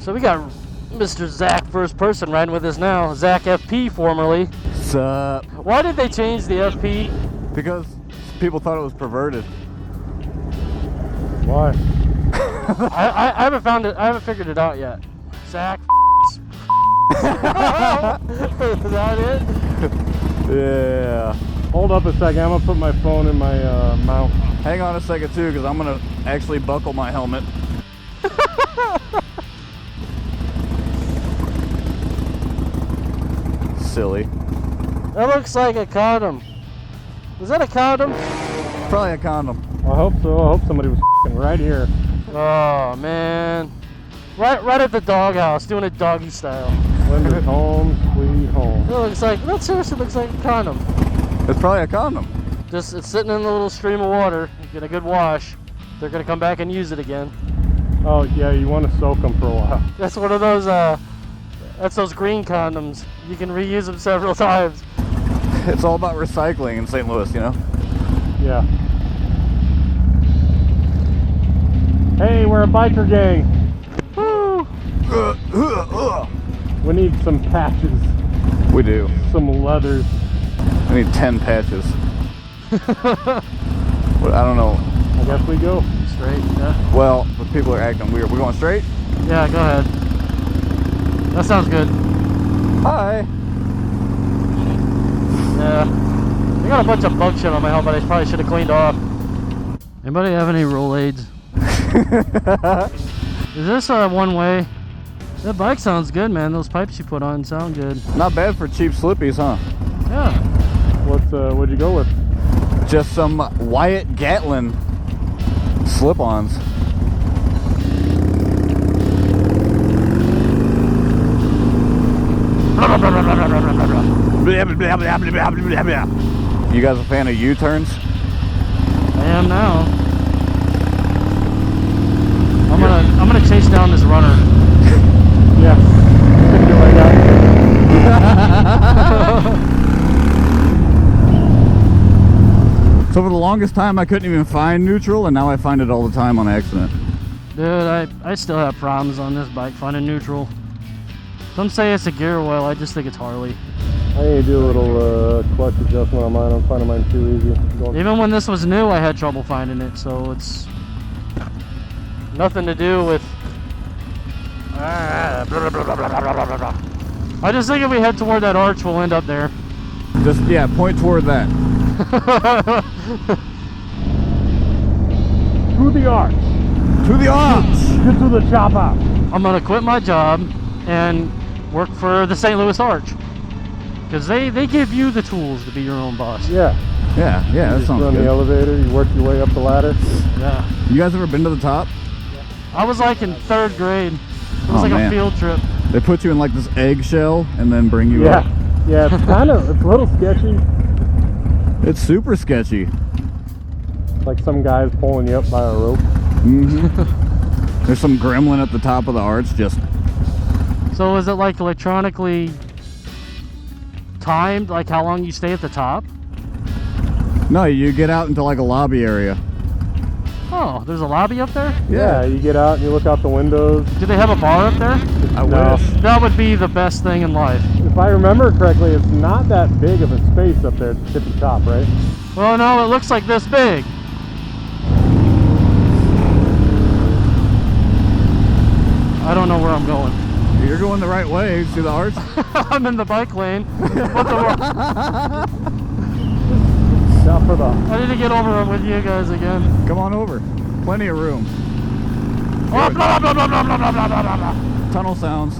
So we got Mr. Zack First Person riding with us now. Zack FP formerly. Sup? Why did they change the FP? Because people thought it was perverted. Why? I haven't found it. I haven't figured it out yet. Zack. Is that it? Yeah. Hold up a second. I'm gonna put my phone in my mount. Hang on a second too, because I'm gonna actually buckle my helmet. Silly. That looks like a condom. Is that a condom? Probably a condom. I hope so. I hope somebody was right here. Oh man. Right at the doghouse, doing it doggy style. Linda's home, sweet home. It looks like, that seriously looks like a condom. It's probably a condom. Just, it's sitting in a little stream of water. Get a good wash. They're gonna come back and use it again. Oh yeah, you want to soak them for a while. That's one of those, that's those green condoms. You can reuse them several times. It's all about recycling in St. Louis, you know? Yeah. Hey, we're a biker gang. Woo! We need some patches. We do. Some leathers. We need 10 patches. But I don't know. I guess we go. Straight, yeah. Well, the people are acting weird. We're going straight? Yeah, go ahead. That sounds good. Hi. Yeah. I got a bunch of bug shit on my helmet I probably should have cleaned off. Anybody have any roll aids? Is this one way? That bike sounds good, man. Those pipes you put on sound good. Not bad for cheap slippies, huh? Yeah. What'd you go with? Just some Wyatt Gatlin slip-ons. You guys a fan of U-turns? I am now. I'm gonna chase down this runner. Yeah. Take your leg out. So for the longest time I couldn't even find neutral, and now I find it all the time on accident. Dude, I still have problems on this bike finding neutral. Some say it's a gear oil, I just think it's Harley. I need to do a little clutch adjustment on mine. I'm finding mine too easy. Even when this was new, I had trouble finding it, so it's nothing to do with... I just think if we head toward that arch, we'll end up there. Just, yeah, point toward that. To the arch. To the arch! Get to the chopper. I'm gonna quit my job and work for the St. Louis Arch. Because they give you the tools to be your own boss. Yeah. Yeah, You that just sounds run good. the elevator, you work your way up the ladder. Yeah. You guys ever been to the top? I was like in 3rd grade. It was Oh, like man. a field trip. They put you in like this eggshell and then bring you up. Yeah, it's a little sketchy. It's super sketchy. Like some guys pulling you up by a rope. Mm-hmm. There's some gremlin at the top of the arch just... So is it like electronically timed, like how long you stay at the top? No, you get out into like a lobby area. Oh, there's a lobby up there? Yeah, you get out and you look out the windows. Do they have a bar up there? I No. wish. That would be the best thing in life. If I remember correctly, it's not that big of a space up there at the tippy top, right? Well, no, it looks like this big. I don't know where I'm going. You're going the right way. See the arch? I'm in the bike lane. What the world? Down for the... I need to get over with you guys again. Come on over. Plenty of room. Oh, blah, blah, blah, blah, blah, blah, blah, blah, blah. Tunnel sounds.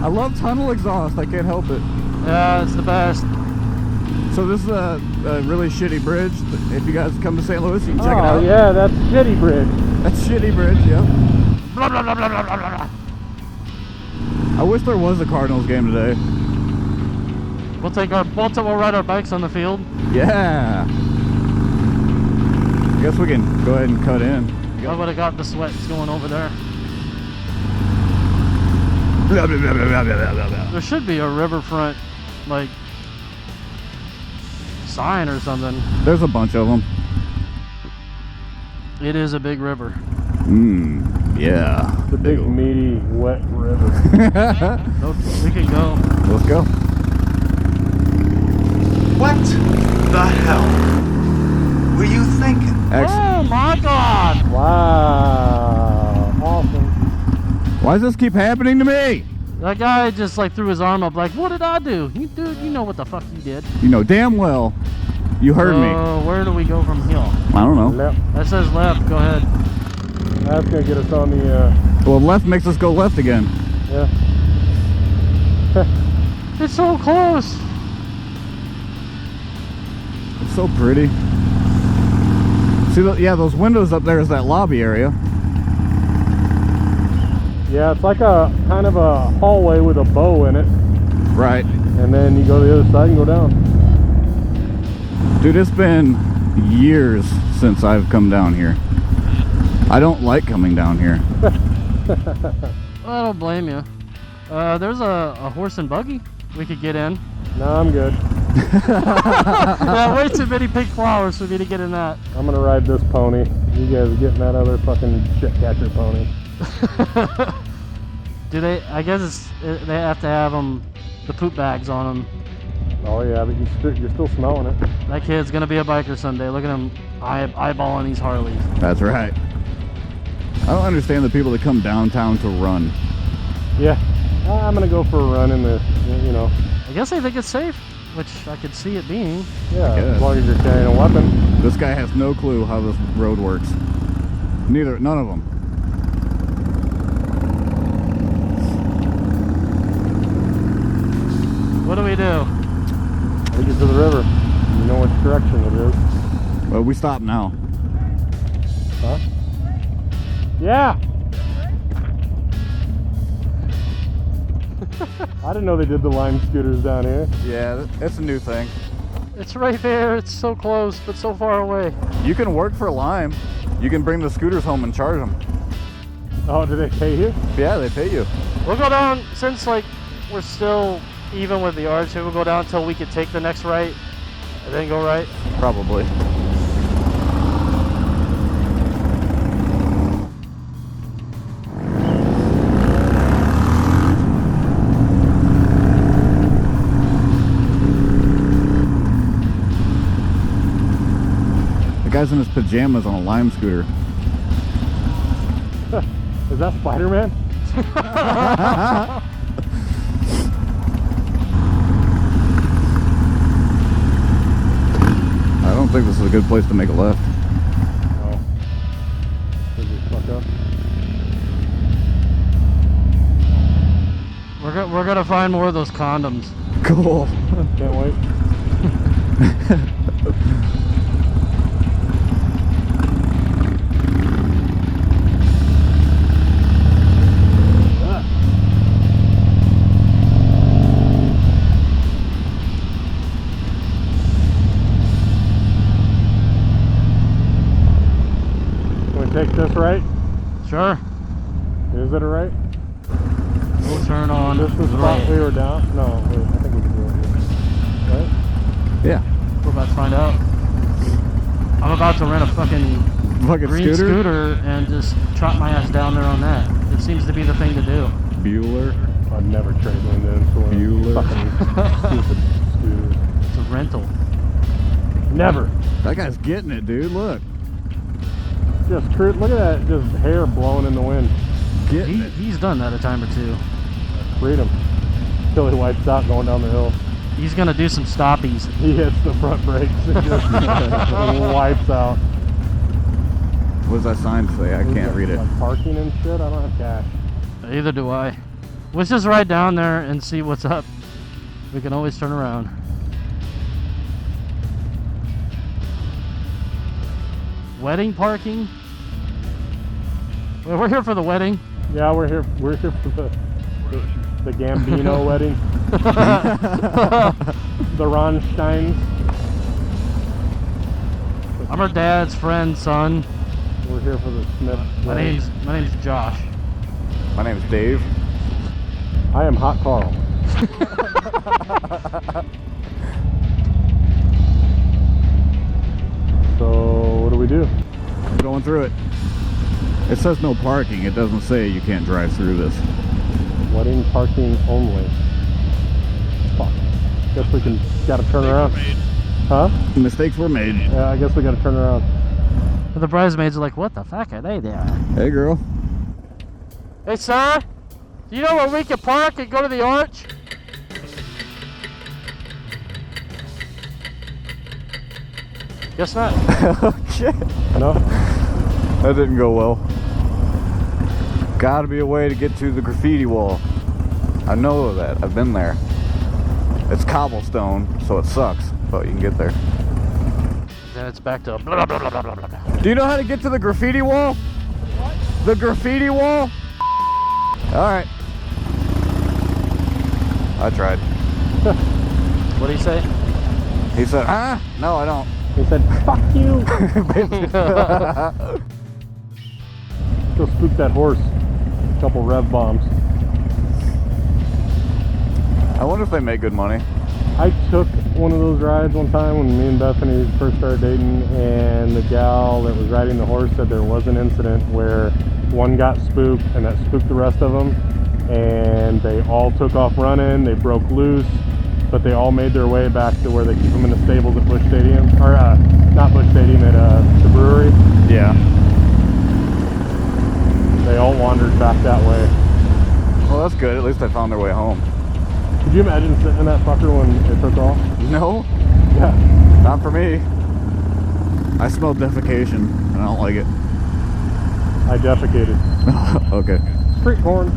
I love tunnel exhaust. I can't help it. Yeah, it's the best. So this is a really shitty bridge. If you guys come to St. Louis, you can check it Oh, out. yeah, that's Shitty Bridge. That's shitty bridge, yeah. Blah, blah, blah, blah, blah, blah, blah. I wish there was a Cardinals game today. We'll ride our bikes on the field. Yeah. I guess we can go ahead and cut in. I would have got the sweats going over there. There should be a riverfront, like, sign or something. There's a bunch of them. It is a big river. Yeah. The big meaty wet river. We can go. Let's go. What the hell were you thinking? Oh my God! Wow. Awesome. Why does this keep happening to me? That guy just like threw his arm up like, what did I do? Dude, you know what the fuck you did. You know damn well you heard me. Where do we go from here? I don't know. Left. That says left. Go ahead. That's gonna get us on the. Well, left makes us go left again. Yeah. It's so close. It's so pretty. See, yeah, those windows up there is that lobby area. Yeah, it's like a kind of a hallway with a bow in it, Right. and then you go to the other side and go down. Dude, it's been years since I've come down here. I don't like coming down here. I don't blame you. There's a horse and buggy we could get in. No, I'm good. Yeah, way too many pink flowers for me to get in that. I'm gonna ride this pony. You guys are getting that other fucking shit catcher pony. Do they? I guess they have to have the poop bags on them. Oh yeah, but you're still smelling it. That kid's gonna be a biker someday. Look at him eyeballing these Harleys. That's right. I don't understand the people that come downtown to run. Yeah, I'm gonna go for a run in the, you know. I guess they think it's safe, which I could see it being. Yeah, Good. as long as you're carrying a weapon. This guy has no clue how this road works. None of them. What do we do? Take it to the river. You know which direction it is. Well, we stop now. Huh? Yeah. I didn't know they did the lime scooters down here. Yeah, it's a new thing. It's right there. It's so close, but so far away. You can work for Lime. You can bring the scooters home and charge them. Oh, do they pay you? Yeah, they pay you. We'll go down since like we're still even with the arch. We'll go down until we could take the next right, and then go right. Probably. The guy's in his pajamas on a Lime scooter. Is that Spider-Man? I don't think this is a good place to make a left. No. Did you fuck up? We're gonna find more of those condoms. Cool. Can't wait. Take this right? Sure. Is it a right? We'll turn on. This is the spot we were down? No, wait, I think we can do it here. Right? Yeah. We're about to find out. I'm about to rent a fucking green scooter and just trot my ass down there on that. It seems to be the thing to do. Bueller. I'd never trade one in for one Bueller. fucking stupid scooter. It's a rental. Never. That guy's getting it, dude. Look. Just look at that, just hair blowing in the wind. Getting it. He's done that a time or two. Freedom. Till he wipes out going down the hill. He's gonna do some stoppies. He hits the front brakes and just wipes out. What does that sign say? I can't read it. Like parking and shit? I don't have cash. Neither do I. Let's just ride down there and see what's up. We can always turn around. Wedding parking? Well, we're here for the wedding. Yeah, we're here for the Gambino wedding. The Ronsteins. I'm her dad's friend's son. We're here for the Smith My wedding. name's Josh. My name's Dave. I am Hot Carl. So what do we do? Going through it. It says no parking. It doesn't say you can't drive through this. Wedding parking only. Fuck. Guess we gotta turn around. Huh? Mistakes were made. Yeah, I guess we gotta turn around. But the bridesmaids are like, what the fuck are they doing? Hey, girl. Hey, sir, do you know where we can park and go to the arch? Guess not. Oh, shit. No? That didn't go well. Gotta be a way to get to the graffiti wall. I know that. I've been there. It's cobblestone, so it sucks, but you can get there. Then it's back to blah, blah, blah, blah, blah, blah. Do you know how to get to the graffiti wall? What? The graffiti wall? Alright. I tried. What did he say? He said, huh? No, I don't. He said, fuck you! Go spook that horse. A couple rev bombs. I wonder if they make good money. I took one of those rides one time when me and Bethany first started dating, and the gal that was riding the horse said there was an incident where one got spooked and that spooked the rest of them, and they all took off running. They broke loose, but they all made their way back to where they keep them in the stables at Busch Stadium, or not Busch Stadium, at the brewery. Yeah. They all wandered back that way. Well, that's good. At least they found their way home. Could you imagine sitting in that fucker when it took off? No, Yeah. not for me. I smell defecation, and I don't like it. I defecated. Okay. Street corn.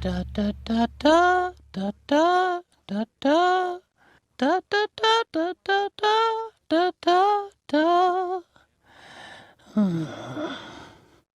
da da da da da da da da da da da da da da